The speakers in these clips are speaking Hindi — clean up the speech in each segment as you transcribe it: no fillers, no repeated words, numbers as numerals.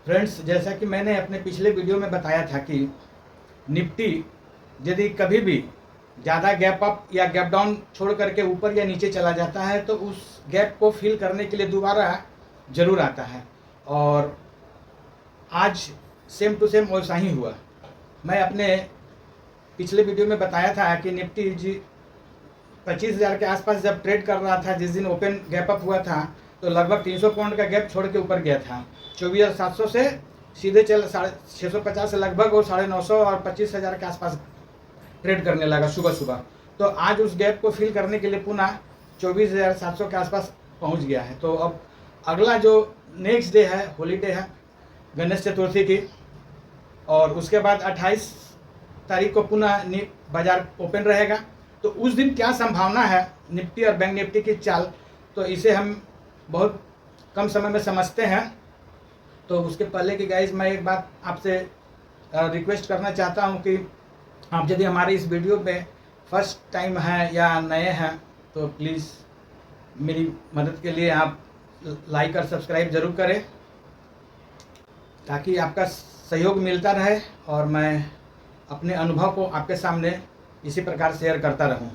फ्रेंड्स, जैसा कि मैंने अपने पिछले वीडियो में बताया था कि निफ्टी यदि कभी भी ज़्यादा गैप अप या गैप डाउन छोड़ करके ऊपर या नीचे चला जाता है तो उस गैप को फिल करने के लिए दोबारा ज़रूर आता है। और आज सेम टू सेम वैसा ही हुआ। मैं अपने पिछले वीडियो में बताया था कि निफ्टी जी 25,000 के आसपास जब ट्रेड कर रहा था, जिस दिन ओपन गैप अप हुआ था तो लगभग 300 पॉइंट का गैप छोड़ के ऊपर गया था। 24,700 से सीधे चल 650 से लगभग वो 950 और 25,000 के आसपास ट्रेड करने लगा सुबह सुबह। तो आज उस गैप को फिल करने के लिए पुनः 24,700 के आसपास पहुंच गया है। तो अब अगला जो नेक्स्ट डे है, हॉलीडे है गणेश चतुर्थी की, और उसके बाद 28 तारीख को पुनः बाजार ओपन रहेगा। तो उस दिन क्या संभावना है निफ्टी और बैंक निफ्टी की चाल, तो इसे हम बहुत कम समय में समझते हैं। तो उसके पहले की गाइस, मैं एक बात आपसे रिक्वेस्ट करना चाहता हूं कि आप यदि हमारे इस वीडियो पे फर्स्ट टाइम हैं या नए हैं तो प्लीज़ मेरी मदद के लिए आप लाइक और सब्सक्राइब ज़रूर करें, ताकि आपका सहयोग मिलता रहे और मैं अपने अनुभव को आपके सामने इसी प्रकार शेयर करता रहूं।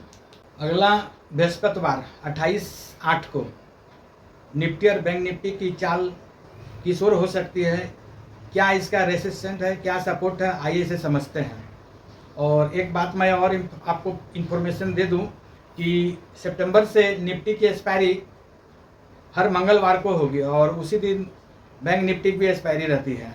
अगला बृहस्पतिवार 28/8 को निफ्टी और बैंक निफ्टी की चाल किस ओर हो सकती है, क्या इसका रेसिस्टेंट है, क्या सपोर्ट है, आइए इसे समझते हैं। और एक बात मैं और आपको इन्फॉर्मेशन दे दूं कि सितंबर से निफ्टी की एक्सपायरी हर मंगलवार को होगी और उसी दिन बैंक निफ्टी की एक्सपायरी रहती है।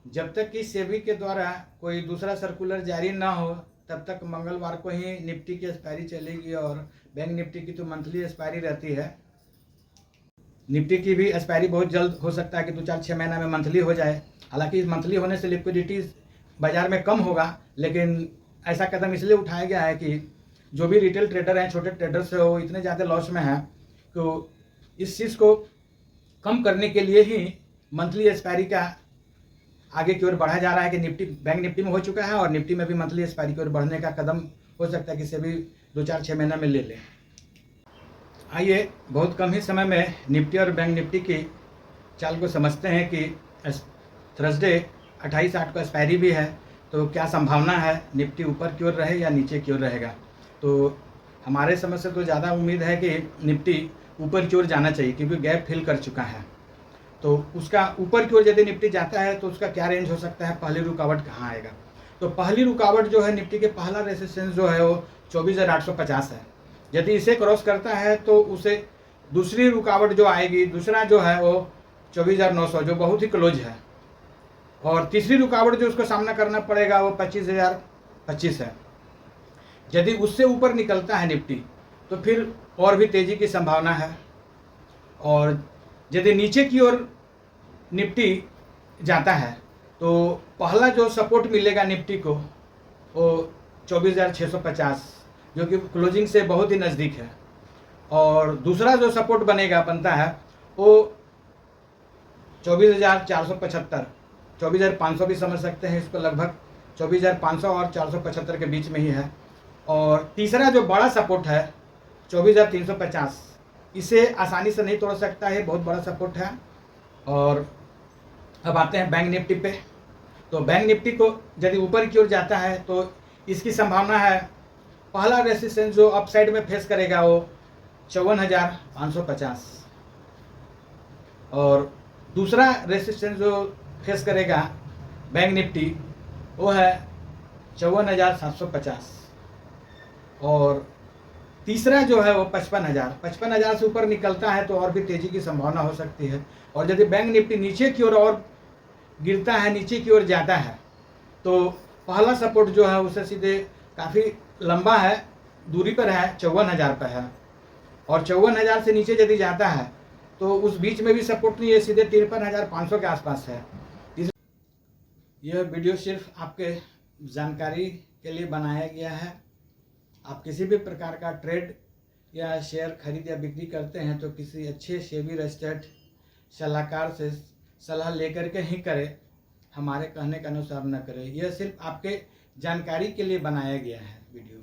जब तक कि सेबी के द्वारा कोई दूसरा सर्कुलर जारी ना हो तब तक मंगलवार को ही निफ्टी की एक्सपायरी चलेगी और बैंक निफ्टी की तो मंथली एक्सपायरी रहती है। निफ्टी की भी एक्सपायरी बहुत जल्द हो सकता है कि 2-4-6 महीना में मंथली हो जाए। हालांकि इस मंथली होने से लिक्विडिटी बाज़ार में कम होगा, लेकिन ऐसा कदम इसलिए उठाया गया है कि जो भी रिटेल ट्रेडर हैं, छोटे ट्रेडर्स हैं, वो इतने ज़्यादा लॉस में हैं। तो इस चीज़ को कम करने के लिए ही मंथली एक्सपायरी का आगे की ओर बढ़ा जा रहा है कि निफ्टी बैंक निफ्टी में हो चुका है और निफ्टी में भी मंथली एक्सपायरी की ओर बढ़ने का कदम हो सकता है कि इसे भी 2-4-6 महीना में ले लें। आइए बहुत कम ही समय में निफ्टी और बैंक निफ्टी की चाल को समझते हैं कि थर्सडे 28/8 को एक्सपायरी भी है, तो क्या संभावना है निफ्टी ऊपर की ओर रहे या नीचे की ओर रहेगा। तो हमारे समझ से तो ज़्यादा उम्मीद है कि निफ्टी ऊपर की ओर जाना चाहिए, क्योंकि गैप फिल कर चुका है। तो उसका ऊपर की ओर यदि निफ्टी जाता है तो उसका क्या रेंज हो सकता है, पहली रुकावट कहाँ आएगा। तो पहली रुकावट जो है निफ्टी के पहला रेजिस्टेंस जो है वो 24,850 है। यदि इसे क्रॉस करता है तो उसे दूसरी रुकावट जो आएगी, दूसरा जो है वो 24,900 जो बहुत ही क्लोज है, और तीसरी रुकावट जो उसको सामना करना पड़ेगा वो 25,025 है। यदि उससे ऊपर निकलता है निफ्टी तो फिर और भी तेज़ी की संभावना है। और यदि नीचे की ओर निफ्टी जाता है तो पहला जो सपोर्ट मिलेगा निफ्टी को वो 24,650 जो कि क्लोजिंग से बहुत ही नज़दीक है, और दूसरा जो सपोर्ट बनता है वो 24,475, 24,500 भी समझ सकते हैं इसको, लगभग 24,500 और 475 के बीच में ही है। और तीसरा जो बड़ा सपोर्ट है 24,350, इसे आसानी से नहीं तोड़ सकता है, बहुत बड़ा सपोर्ट है। और अब आते हैं बैंक निफ्टी पे। तो बैंक निफ्टी को यदि ऊपर की ओर जाता है तो इसकी संभावना है, पहला रेसिस्टेंस जो अपसाइड में फेस करेगा वो 54,550, और दूसरा रेसिस्टेंस जो फेस करेगा बैंक निफ्टी वो है 54,750, और तीसरा जो है वो 55,000 से ऊपर निकलता है तो और भी तेज़ी की संभावना हो सकती है। और यदि बैंक निफ्टी नीचे की ओर और गिरता है, नीचे की ओर जाता है, तो पहला सपोर्ट जो है उसे सीधे काफ़ी लंबा है, दूरी पर है, 54,000 पर है, और 54,000 से नीचे यदि जाता है तो उस बीच में भी सपोर्ट नहीं है, सीधे 53,500 के आसपास है। यह वीडियो सिर्फ आपके जानकारी के लिए बनाया गया है। आप किसी भी प्रकार का ट्रेड या शेयर खरीद या बिक्री करते हैं तो किसी अच्छे सेबी रजिस्टर्ड सलाहकार से सलाह लेकर के ही करें, हमारे कहने के अनुसार न करें। यह सिर्फ आपके जानकारी के लिए बनाया गया है वीडियो।